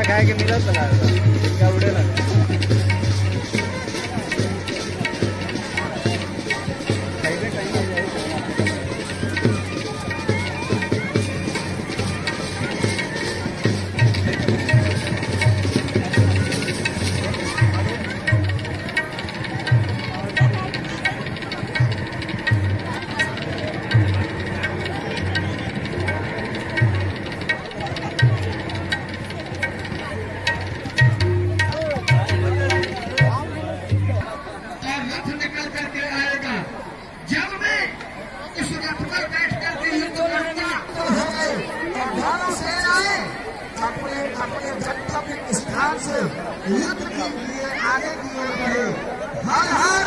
अंडा खाए के मिला चला क्या उड़े लगा। युद्ध के लिए आगे की ओर बढ़े। हर हर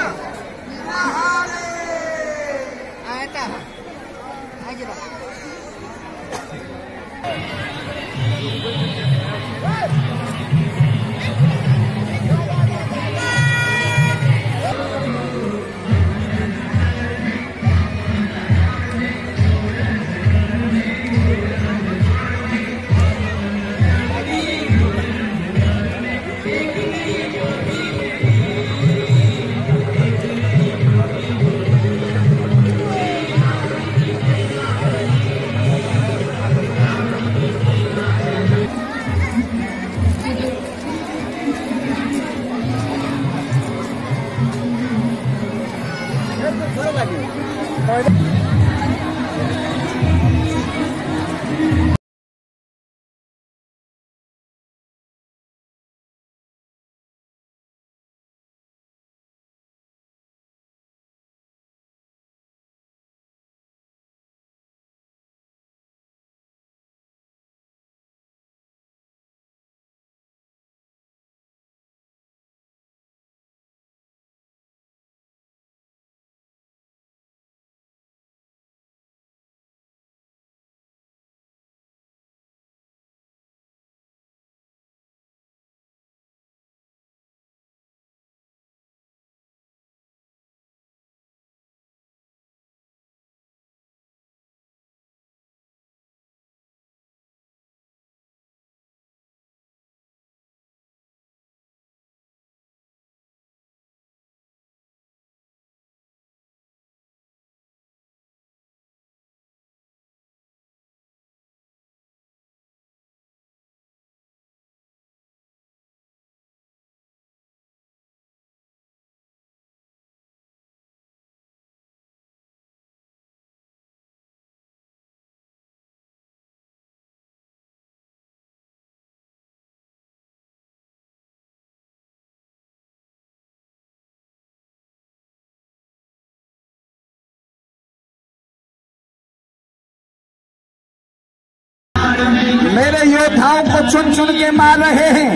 मेरे योद्धाओं को चुन चुन के मार रहे हैं,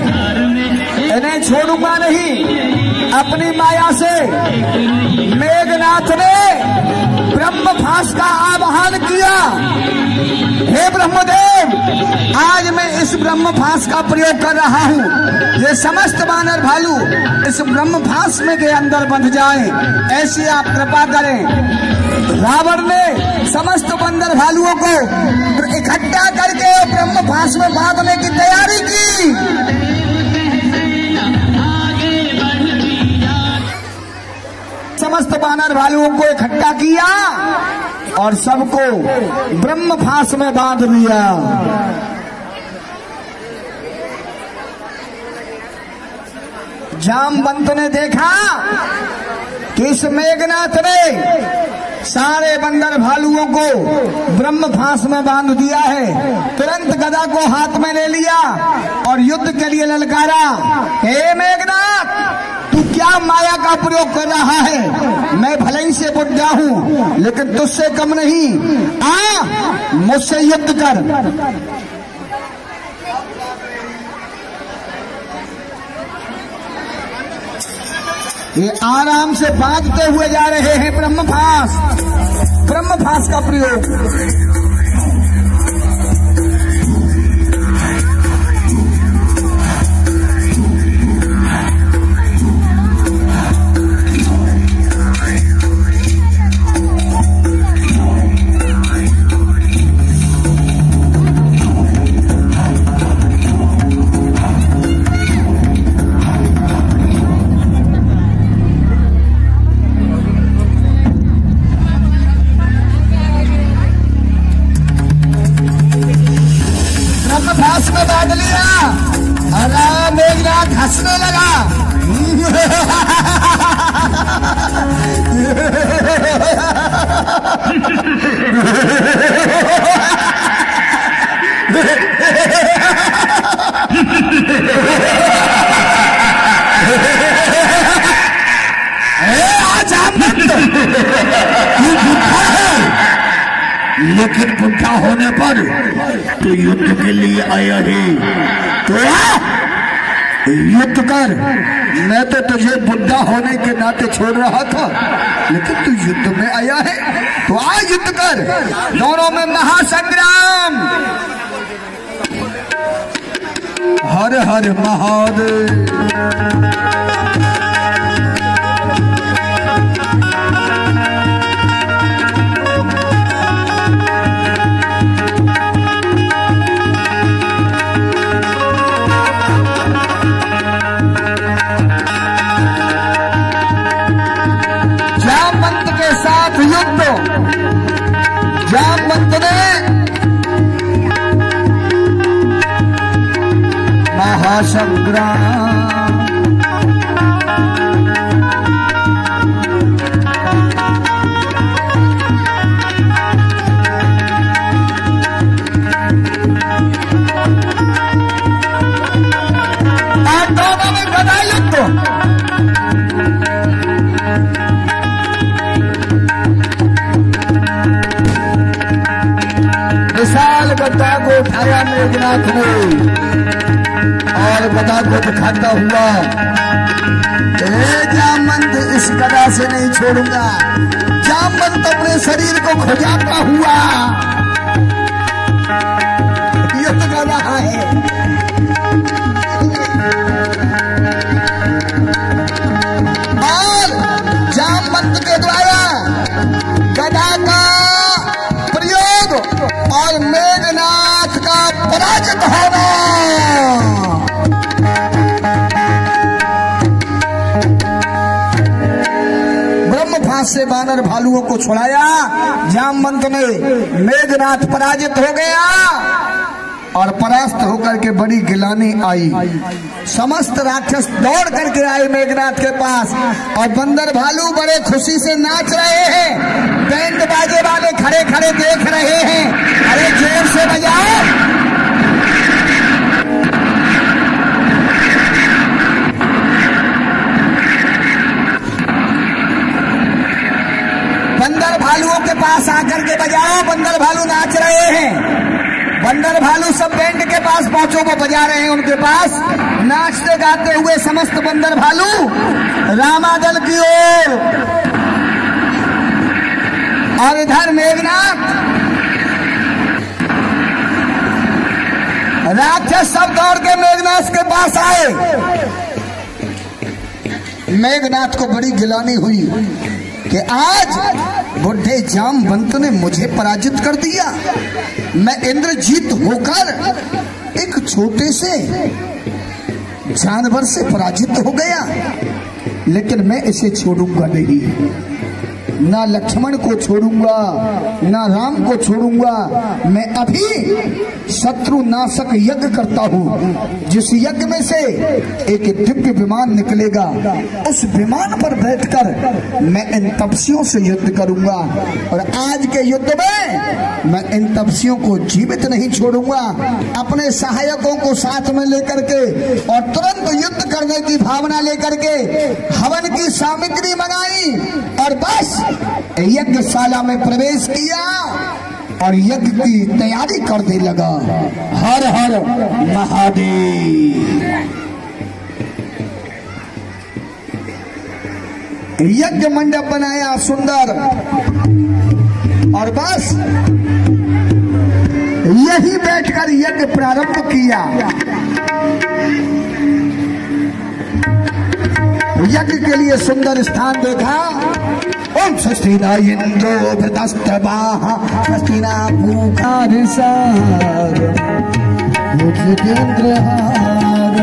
इन्हें छोड़ूंगा नहीं। अपनी माया से मेघनाथ ने ब्रह्मभास का आवाहन किया। हे ब्रह्मदेव, आज मैं इस ब्रह्मभास का प्रयोग कर रहा हूँ। ये समस्त वानर भालू इस ब्रह्मभास में के अंदर बंध जाएं, ऐसी आप कृपा करें। रावण ने समस्त बंदर भालुओं को इकट्ठा करके ब्रह्मभास में बांधने की तैयारी की। समस्त वानर भालुओं को इकट्ठा किया और सबको ब्रह्मभास में बांध दिया। जामवंत ने देखा कि इस मेघनाथ ने सारे बंदर भालुओं को ब्रह्मभास में बांध दिया है। तुरंत गदा को हाथ में ले लिया और युद्ध के लिए ललकारा। हे मेघनाथ, तू क्या माया का प्रयोग कर रहा है? मैं भले ही से बुढ़ा हूँ लेकिन तुझसे कम नहीं। आ मुझसे युद्ध कर। ये आराम से बांधते हुए जा रहे हैं ब्रह्मभास का प्रयोग। हंसने लगा। लेकिन बुढ़ा होने पर तो युद्ध के लिए आया है, तो युद्ध कर। मैं तो तुझे बुढ़ा होने के नाते छोड़ रहा था, लेकिन तू युद्ध में आया है तो आ युद्ध कर। दोनों में महासंग्राम। हर हर महादेव। जामवंत के साथ युद्ध। जामवंत ने महासंग्राम। दोनों में गदा युद्ध। विशाल गदा को उठाया मेघनाथ ने और गदा को दिखाता हुआ, जामवंत इस गदा से नहीं छोड़ूंगा। जामवंत अपने शरीर को खुजाता हुआ युद्ध कर रहा है। और जामवंत के द्वारा गदा का प्रयोग और मेघनाथ का पराजित होना। ब्रह्मफास से वानर भालुओं को छुड़ाया। जामवंत ने मेघनाथ पराजित हो गया और परास्त होकर के बड़ी गिलानी आई। समस्त राक्षस दौड़ करके आए मेघनाथ के पास और बंदर भालू बड़े खुशी से नाच रहे हैं। बैंड बाजे वाले खड़े खड़े देख रहे हैं। अरे जोर से बजाओ। बंदर भालुओं के पास आकर के बजाओ। बंदर भालू नाच रहे हैं। बंदर भालू सब बैंड के पास पहुंचो, वो बजा रहे हैं उनके पास। नाचते गाते हुए समस्त बंदर भालू रामादल की ओर। और इधर मेघनाथ राक्षस सब दौड़ के मेघनाथ के पास आए। मेघनाथ को बड़ी गिलानी हुई कि आज बुढ़े जामवंत ने मुझे पराजित कर दिया। मैं इंद्रजीत होकर एक छोटे से जानवर से पराजित हो गया, लेकिन मैं इसे छोड़ूंगा नहीं। ना लक्ष्मण को छोड़ूंगा, ना राम को छोड़ूंगा। मैं अभी शत्रु नाशक यज्ञ करता हूँ, जिस यज्ञ में से एक दिव्य विमान निकलेगा। उस विमान पर बैठकर मैं इन तपस्वियों से युद्ध करूंगा। और आज के युद्ध में मैं इन तपस्वियों को जीवित नहीं छोड़ूंगा। अपने सहायकों को साथ में लेकर के और तुरंत युद्ध करने की भावना लेकर के हवन की सामग्री मंगाई और बस यज्ञशाला में प्रवेश किया और यज्ञ की तैयारी करने लगा। हर हर महादेव। यज्ञ मंडप बनाया सुंदर और बस यही बैठकर यज्ञ प्रारंभ किया। यज्ञ के लिए सुंदर स्थान देखा। ओम स्वस्तिना इंद्रो वृतस्तवाः स्वस्तिना पूषा ऋषाः मुद्रिकेन्द्रहार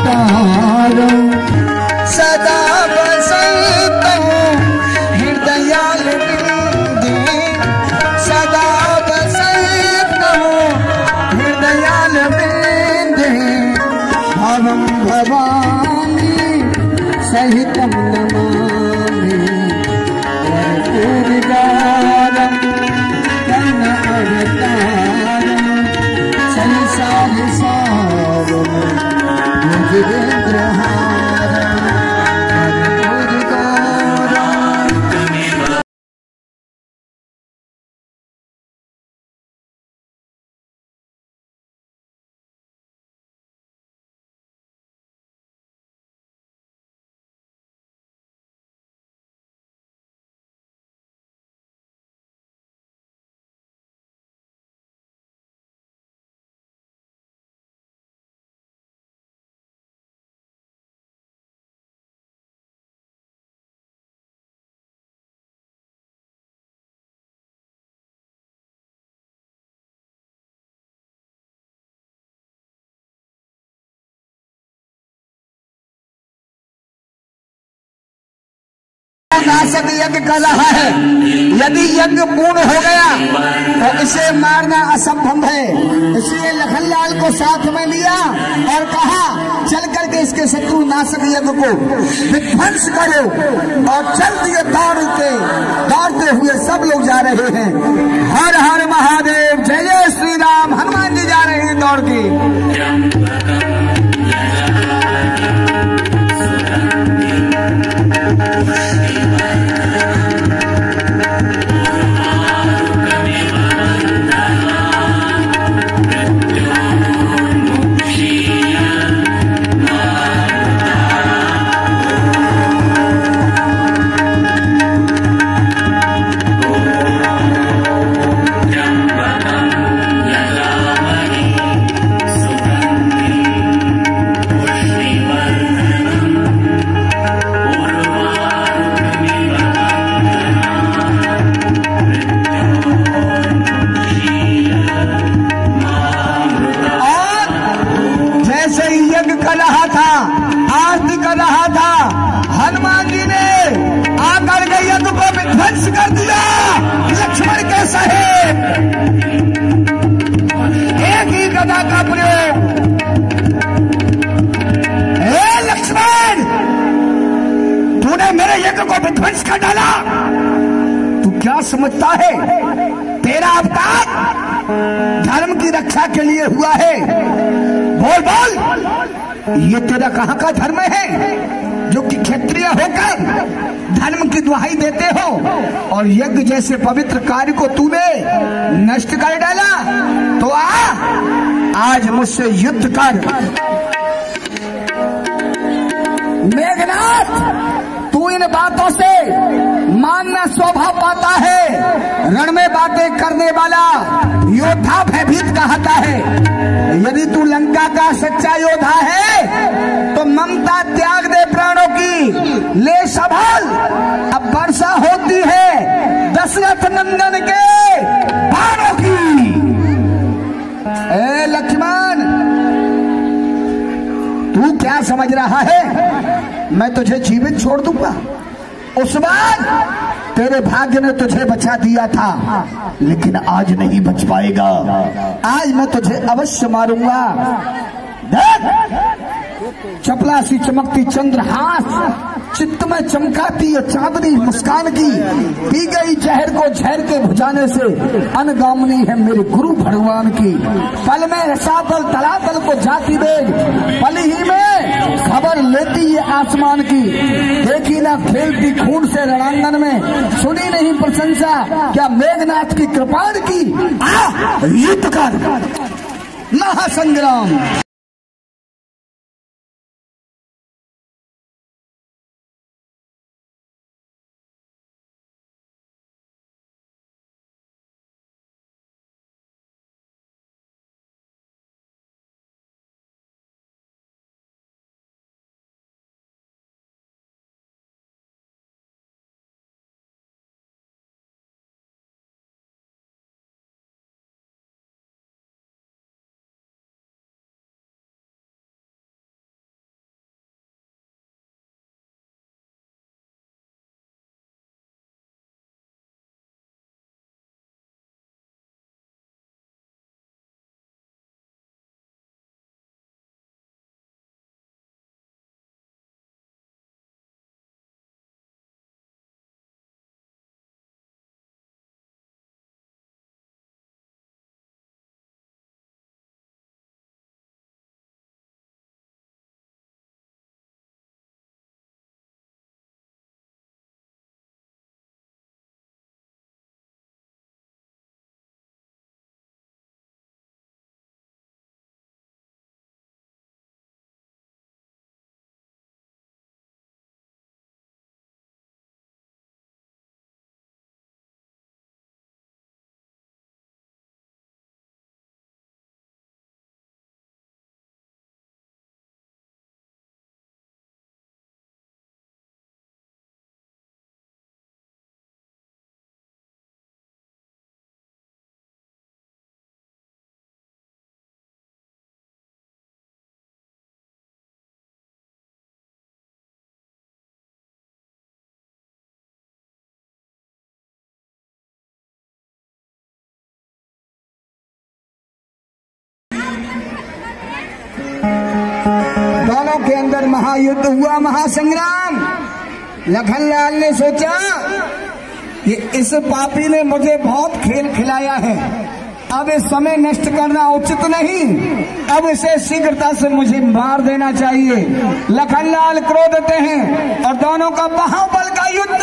करुणावतार सदा बसतो हृदयाल बिंदे सदा बसतो नासक यज्ञ कर रहा है। यदि यज्ञ पूर्ण हो गया तो इसे मारना असंभव है। इसलिए लखनलाल को साथ में लिया और कहा चल करके इसके शत्रु नासक यज्ञ को विध्वंस करो। और चल दिए दौड़ते हुए सब लोग जा रहे हैं। हर हर महादेव, जय जय श्री राम। हनुमान जी जा रहे हैं दौड़ के। आरती कर रहा था, हनुमान जी ने आकर के यज्ञ को विध्वंस कर दिया। लक्ष्मण के सहित एक ही गदा का प्रयोग। हे लक्ष्मण, तूने मेरे यज्ञ को विध्वंस कर डाला। तू क्या समझता है तेरा अवतार धर्म की रक्षा के लिए हुआ है? बोल बोल, ये तेरा कहाँ का धर्म है जो कि क्षत्रिय होकर धर्म की दुहाई देते हो और यज्ञ जैसे पवित्र कार्य को तूने नष्ट कर डाला? तो आज मुझसे युद्ध कर। मेघनाथ, तू इन बातों से मानना स्वभाव पाता है। रण में बातें करने वाला योद्धा भयभीत कहता है। यदि तू लंका का सच्चा योद्धा है तो ममता त्याग दे प्राणों की, ले संभाल। अब वर्षा होती है दशरथ नंदन के बाणों की। ए लक्ष्मण, तू क्या समझ रहा है मैं तुझे जीवित छोड़ दूंगा? उस बार तेरे भाग्य ने तुझे बचा दिया था, लेकिन आज नहीं बच पाएगा। आज मैं तुझे अवश्य मारूंगा। देख, चपला सी चमकती चंद्रहास, चित्त में चमकाती है चांदनी मुस्कान की। पी गई जहर को झहर के भुजाने से अनगामनी है मेरे गुरु भगवान की। पल में रसातल तलातल को जाती देख, पल ही में खबर लेती है आसमान की। देखी ना खेलती खून से रणांगन में, सुनी नहीं प्रशंसा क्या मेघनाथ की कृपाण की। युद्ध कर, महासंग्राम। दोनों के अंदर महायुद्ध हुआ, महासंग्राम। लखनलाल ने सोचा कि इस पापी ने मुझे बहुत खेल खिलाया है, अब इस समय नष्ट करना उचित नहीं, अब इसे शीघ्रता से मुझे मार देना चाहिए। लखनलाल क्रोधते हैं और दोनों का बाहुबल का युद्ध।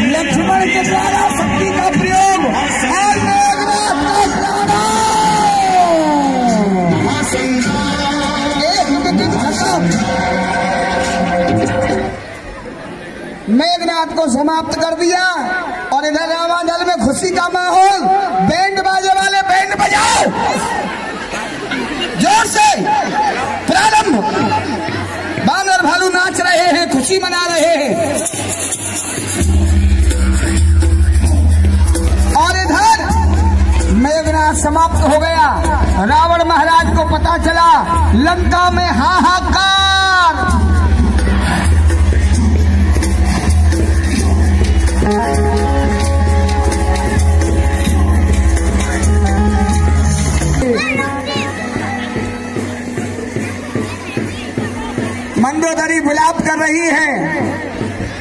लक्ष्मण के द्वारा शक्ति का प्रयोग और मेघनाथ का मेघनाथ को समाप्त कर दिया। और इधर रामादल में खुशी का माहौल, बैंड बाजे वाले बैंड बजाओ, जोर से प्रारंभ। बानर भालू नाच रहे हैं, खुशी मना रहे हैं। और इधर मेघनाथ समाप्त हो गया। रावण महाराज को पता चला, लंका में हाहाकार। मंदोदरी विलाप कर रही है,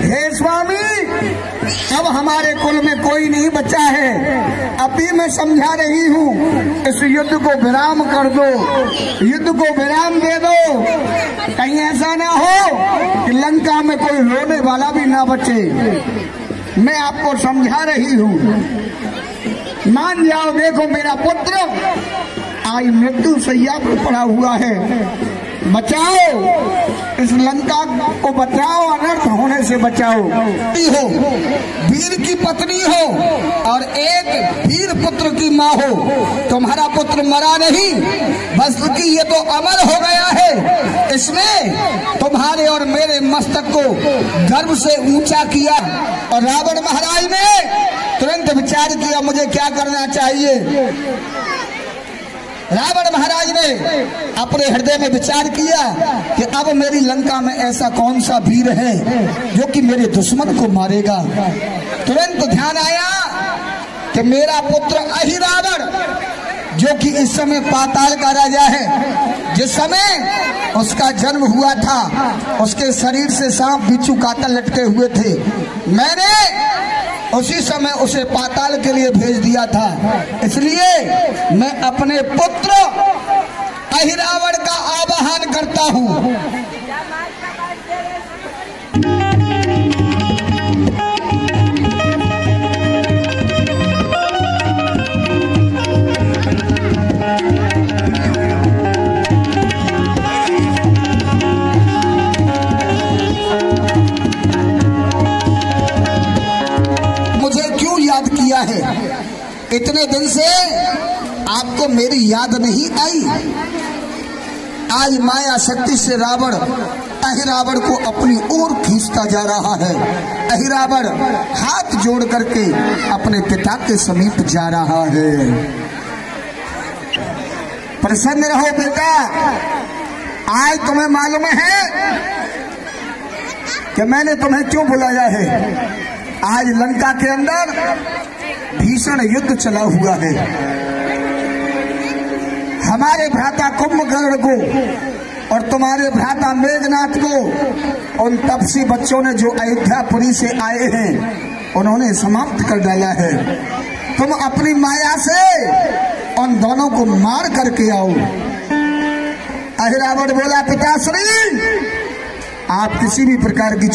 हे स्वामी अब हमारे कुल में कोई नहीं बचा है। अभी मैं समझा रही हूँ, इस युद्ध को विराम कर दो, युद्ध को विराम दे दो। कहीं ऐसा ना हो कि लंका में कोई रोने वाला भी ना बचे। मैं आपको समझा रही हूँ, मान जाओ। देखो मेरा पुत्र आज मृत्यु शैया पर पड़ा हुआ है, बचाओ, इस लंका को बचाओ, अनर्थ होने से बचाओ। हो, वीर की पत्नी हो और एक वीर पुत्र की माँ हो, तुम्हारा पुत्र मरा नहीं, बस कि ये तो अमर हो गया है। इसने तुम्हारे और मेरे मस्तक को गर्व से ऊंचा किया। और रावण महाराज ने तुरंत विचार किया, मुझे क्या करना चाहिए। रावण महाराज ने अपने हृदय में विचार किया कि अब मेरी लंका में ऐसा कौन सा वीर है जो कि मेरे दुश्मन को मारेगा। तुरंत ध्यान आया कि मेरा पुत्र अहिरावण, जो कि इस समय पाताल का राजा है, जिस समय उसका जन्म हुआ था उसके शरीर से सांप बिच्छू कातल लटके हुए थे। मैंने उसी समय उसे पाताल के लिए भेज दिया था। इसलिए मैं अपने पुत्र अहिरावण का आवाहन करता हूँ। तुमको मेरी याद नहीं आई? आज माया शक्ति से रावण अहिरावण को अपनी ओर खींचता जा रहा है। अहिरावण हाथ जोड़ करके अपने पिता के समीप जा रहा है। प्रसन्न रहो बेटा, आज तुम्हें मालूम है कि मैंने तुम्हें क्यों बुलाया है। आज लंका के अंदर भीषण युद्ध चला हुआ है। हमारे भ्राता कुंभकर्ण को और तुम्हारे भ्राता मेघनाथ को उन तपसी बच्चों ने जो अयोध्यापुरी से आए हैं उन्होंने समाप्त कर डाला है। तुम अपनी माया से उन दोनों को मार करके आओ। अहिरावण बोला, पिताश्री आप किसी भी प्रकार की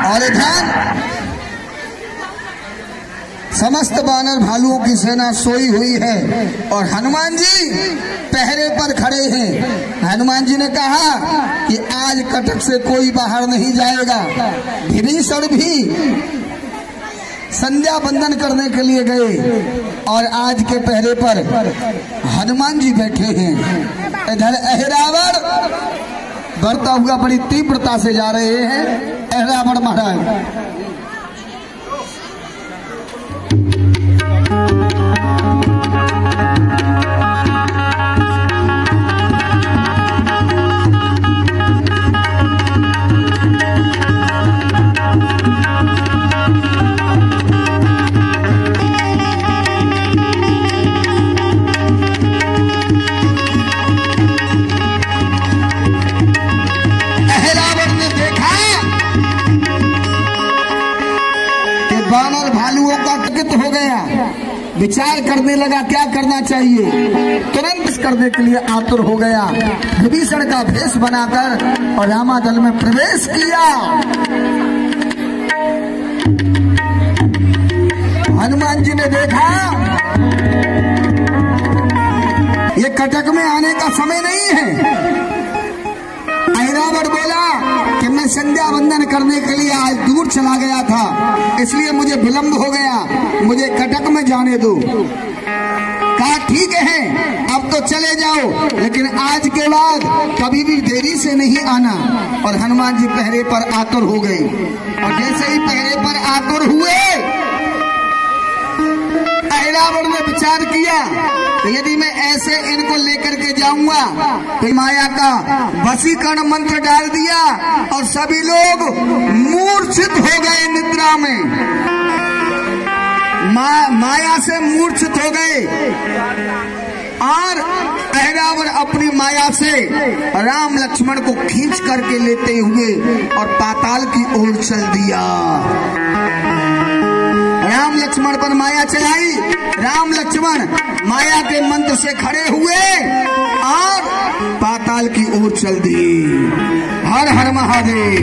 और ध्यान, समस्त वानर भालुओं की सेना सोई हुई है और हनुमान जी पहरे पर खड़े हैं। हनुमान जी ने कहा कि आज कटक से कोई बाहर नहीं जाएगा। विभीषण भी संध्या बंदन करने के लिए गए और आज के पहरे पर हनुमान जी बैठे हैं। इधर अहिरावण बढ़ता हुआ बड़ी तीव्रता से जा रहे हैं। अहिरावण महाराज वानर भालुओं का कृत हो गया। विचार करने लगा क्या करना चाहिए। तुरंत इस करने के लिए आतुर हो गया। विभीषण का भेष बनाकर और रामादल में प्रवेश किया। हनुमान जी ने देखा ये कटक में आने का समय नहीं है। अहिरावण बोला कि मैं संध्या वंदन करने के लिए आज दूर चला गया था, इसलिए मुझे विलंब हो गया, मुझे कटक में जाने दो। कहा ठीक है अब तो चले जाओ, लेकिन आज के बाद कभी भी देरी से नहीं आना। और हनुमान जी पहरे पर आतुर हो गए और जैसे ही पहरे पर आतुर हुए अहिरावण ने विचार किया तो यदि मैं ऐसे इनको लेकर के जाऊंगा तो माया का वशीकरण मंत्र डाल दिया और सभी लोग मूर्छित हो गए निद्रा में। माया से मूर्छित हो गए और अहिरावण अपनी माया से राम लक्ष्मण को खींच करके लेते हुए और पाताल की ओर चल दिया। राम लक्ष्मण पर माया चलाई। राम लक्ष्मण माया के मंत्र से खड़े हुए और पाताल की ओर चल दिए। हर हर महादेव।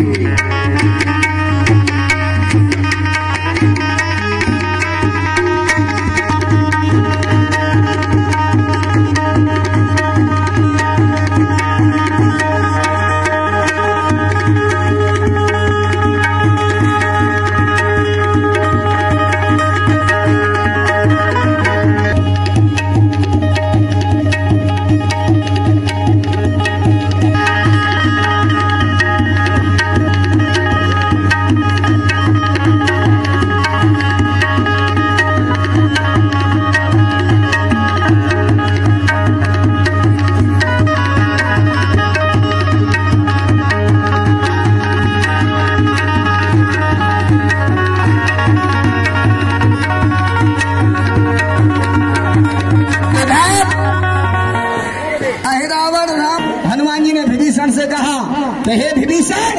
से कहा तो हे विभीषण,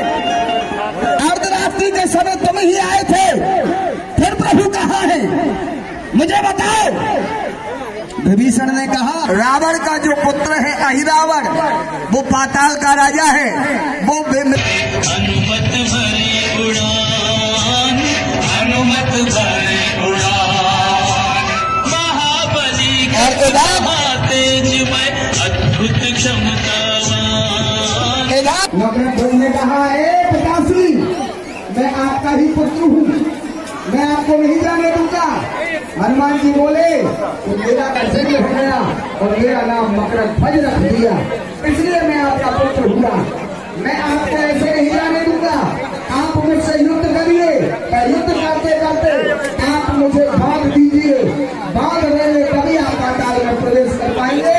अर्धरात्रि के समय तुम ही आए थे, फिर प्रभु कहाँ है मुझे बताओ। विभीषण ने कहा रावण का जो पुत्र है अहिरावण वो पाताल का राजा है, वो हनुमत भरी उड़ान, हनुमत भरी उड़ान, महाबली का तेज में अद्भुत नौकरा ध्वज ने कहा, ए पिताश्री, मैं आपका ही पुत्र हूँ, मैं आपको नहीं जाने दूंगा। हनुमान जी बोले, तो मेरा जन्म हो गया और मेरा नाम मकरध्वज रख दिया, इसलिए मैं आपका पुत्र हुआ। मैं आपको ऐसे नहीं जाने दूंगा। आप मुझसे युद्ध करिए, युद्ध करते करते आप मुझे बांध दीजिए, बांध देंगे तभी आप पाताल में प्रवेश कर पाएंगे।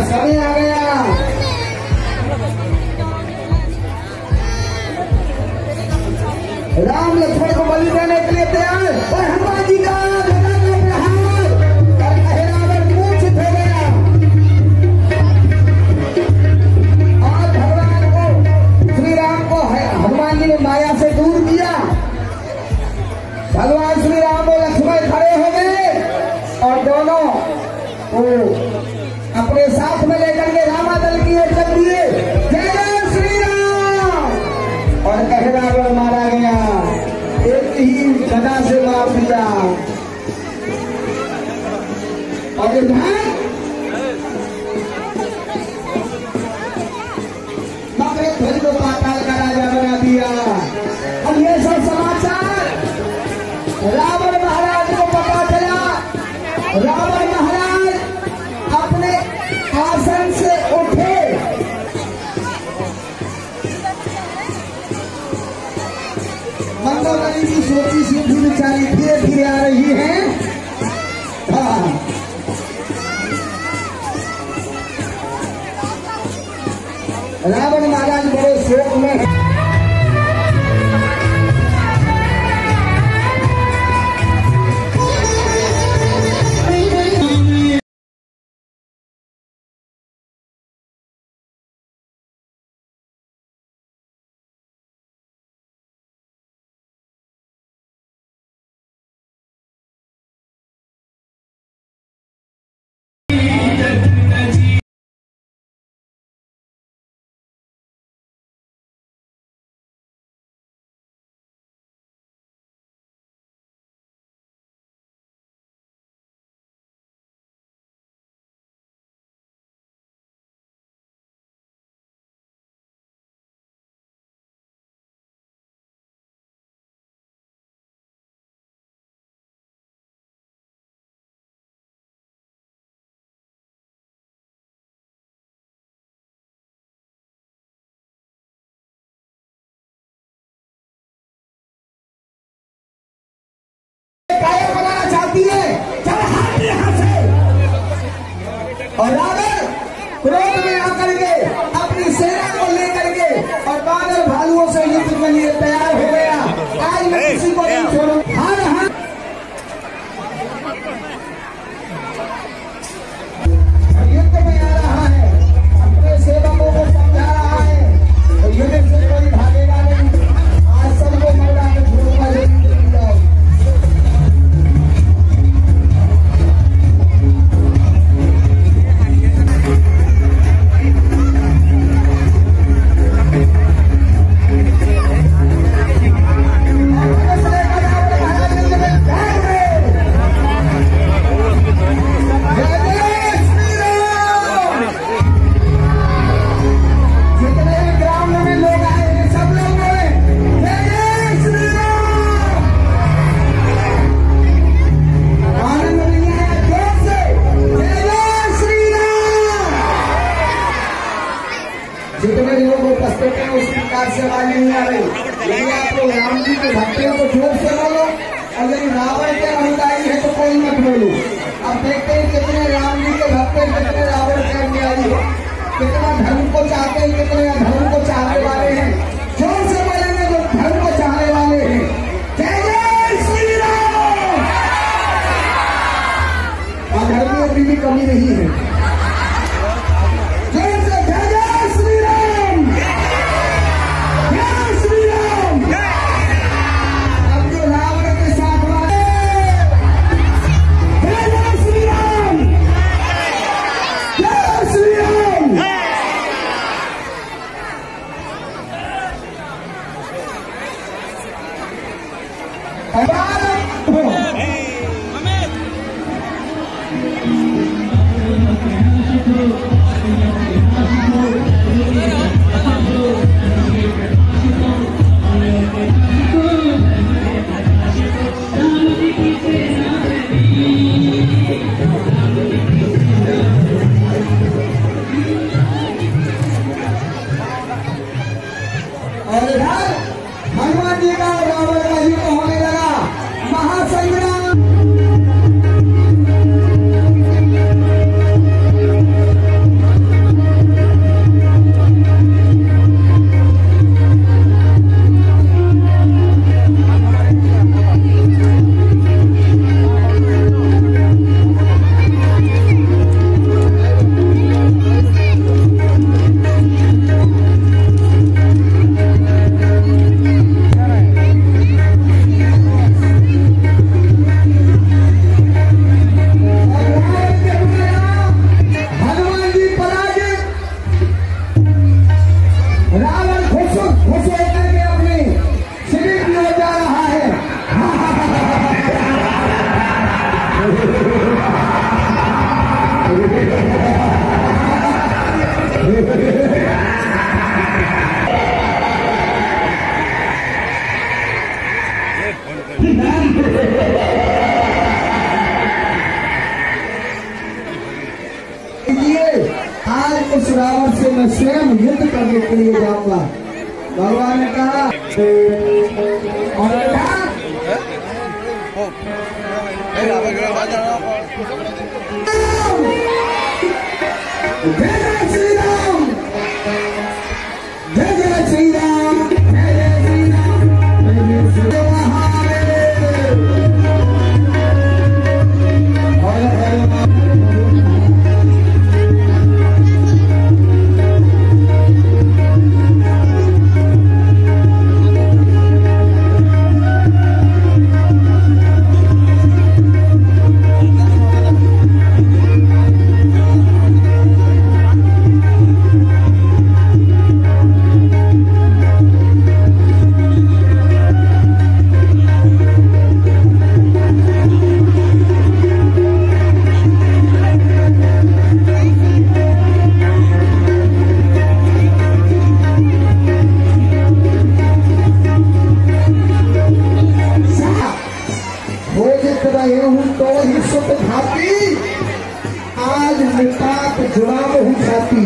समय आ गया। राम लक्ष्मण को बलि देने के लिए तैयार और हनुमान जी का प्रहार कर रावण मूर्छित हो गया और भगवान को श्री राम को हनुमान जी ने माया से दूर किया। भगवान श्री राम और लक्ष्मण खड़े हो गए और दोनों को अपने साथ में लेकर के रामादल की ओर चल दिए। जय जय श्री राम। और कहे रावण मारा गया, एक ही गदा से मार दिया। और मकरध्वज को पाताल का राजा बना दिया। अब ये सब समाचार रावण महाराज को पता चला। रावण महाराज अपने आसन से उठे, मंदोदरी की सोची सीधी बेचारी धीरे धीरे आ रही है। हाँ, रावण महाराज बड़े शोक में अनुयायी, यदि आप लोग राम जी के भक्त हैं तो जोर से बोलो, और यदि रावण के अनुयायी है तो कोई मत बोलो। अब देखते हैं कितने राम जी के भक्त हैं, कितने रावण के अनुयायी हैं, कितना धर्म को चाहते हैं, कितने अधर्म को चाहने वाले हैं। जोर से बोलेंगे जो धर्म को चाहने वाले हैं। जय जय श्री राम। अधर्मियों की भी कमी नहीं है। जोर से जय जय श्री राम, जय श्री राम। अब जो रावण के साथ वाले, जय जय श्री राम, जय श्री राम। और इधर हनुमान जी का और रावण का युद्ध होने लगा, महासंग्राम। आज उस रावण से मैं स्वयं युद्ध करने के लिए जाऊंगा। भगवान ने कहा और जय जय श्री राम, जय जय श्री राम, जय जय श्री राम, जय जय श्री आज निपात जुड़ाव हूँ छाती।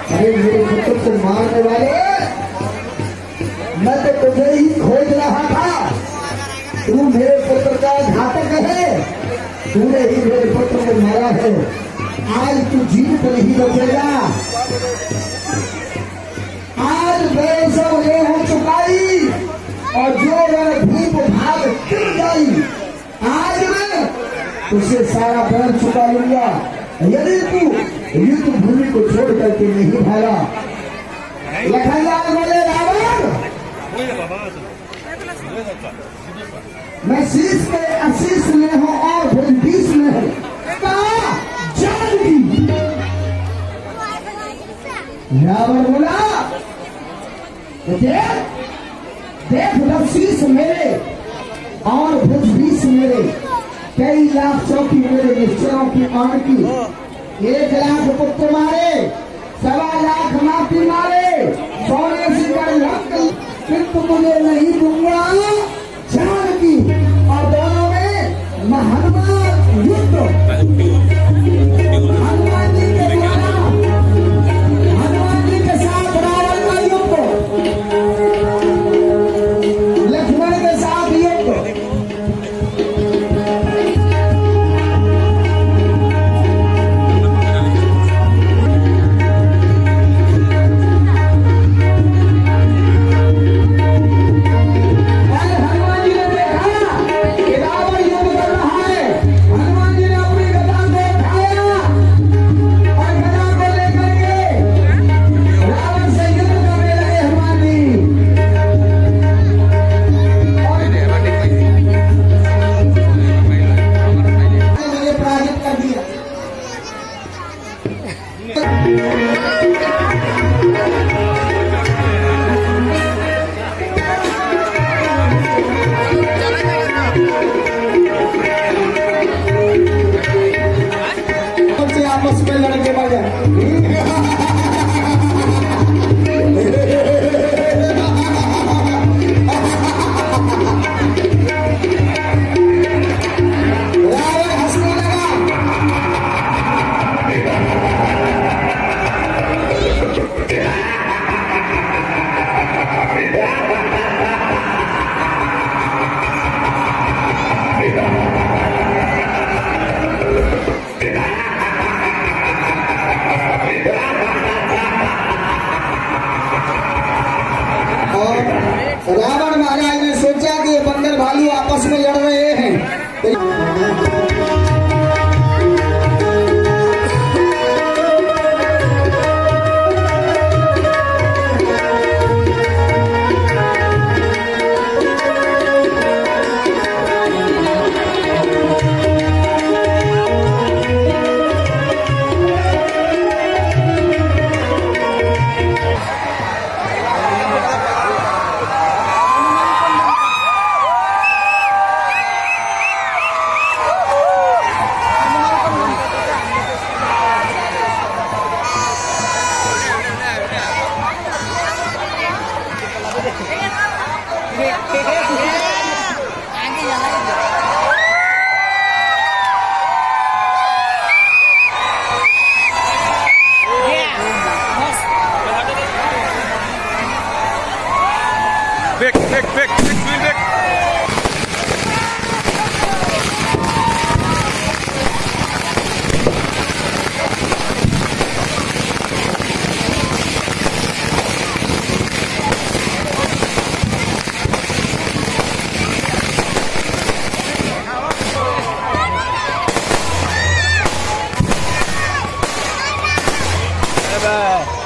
अरे मेरे पुत्र को मारने वाले, मैं तो तुझे ही खोज रहा था। तू मेरे पुत्र का घातक है, तूने ही मेरे पुत्र को मारा है। आज तू जीवित नहीं बचेगा। आज मैं सब ले हो चुकाई और जो मेरा भूप भाग गिर गई, आज मैं तुझसे सारा बैर चुका लूंगा यदि तू युद्ध भूमि को छोड़ करके नहीं भागा। लखनलाल बोले रावण, मैं शीश पे आशीष में हूँ और भुज 20 में हूँ। जानकी रावण बोला, देख शीश मेरे और भुज 20 मेरे, कई लाख चौकी मेरे निश्चयों की आन की। 1 लाख पुत्र मारे, 1.25 लाख माफी मारे, सोने से कर लग, किंतु मुझे नहीं दूंगा जानकी। और दोनों में हनुमान युद्ध, हनुमान जी के द्वारा, हनुमान जी के साथ रावण का युद्ध। Vic, swing Vic. Bye-bye.